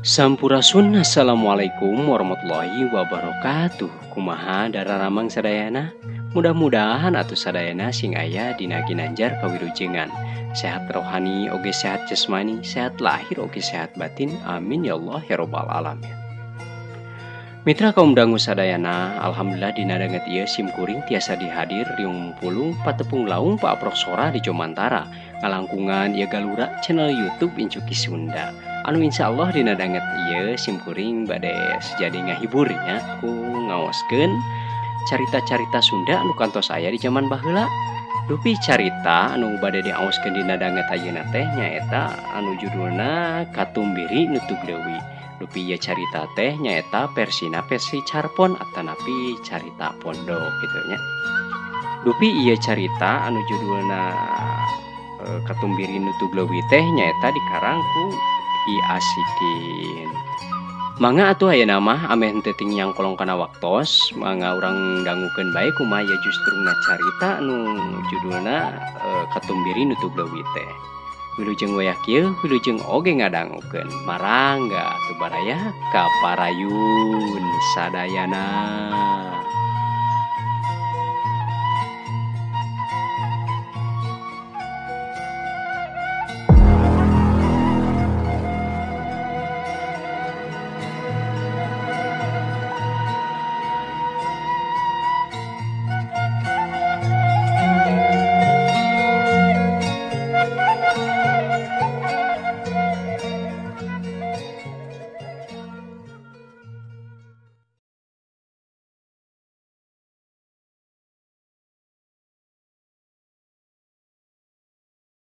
Sampurasun. Assalamualaikum warahmatullahi wabarakatuh. Kumaha dararamang sadayana? Mudah-mudahan atuh sadayana sing aya dina ginanjar kawilujengan. Sehat rohani oge sehat jasmani, sehat lahir oge sehat batin. Amin ya Allah ya rabbal alamin. Mitra kaum dangu sadayana, alhamdulillah dina danget ieu simkuring tiasa dihadir riung pulung patepung laung pa aproksora di Jomantara. Ngalangkungan ieu galura channel YouTube Incuki Sunda. Anu insyaallah dina danget ieu simkuring bade sejadi ngahiburnya ku ngaoskeun carita-carita Sunda anu kantos aya di zaman baheula. Dupi carita anu bade diaoskeun dina danget ayeuna teh nyaeta anu judulna Katumbiri Nutug Leuwih. Dupi ieu carita teh nyaeta versina versi Carpon atanapi carita pondok kitu nya. Dupi ieu carita anu judulna Katumbiri Nutug Leuwih teh nyaeta dikarang ku Ki Asikin. Mangga atuh ayeuna mah ameh henteu ting nyangkolong kana waktos, mangga urang dangukeun bae kumaha ieu justruna carita anu judulna Katumbiri Nutug Leuwih teh. Wilujeng wayah kieu, wilujeng oge ngadangukeun. Marangga teu baraya ka parayun sadayana.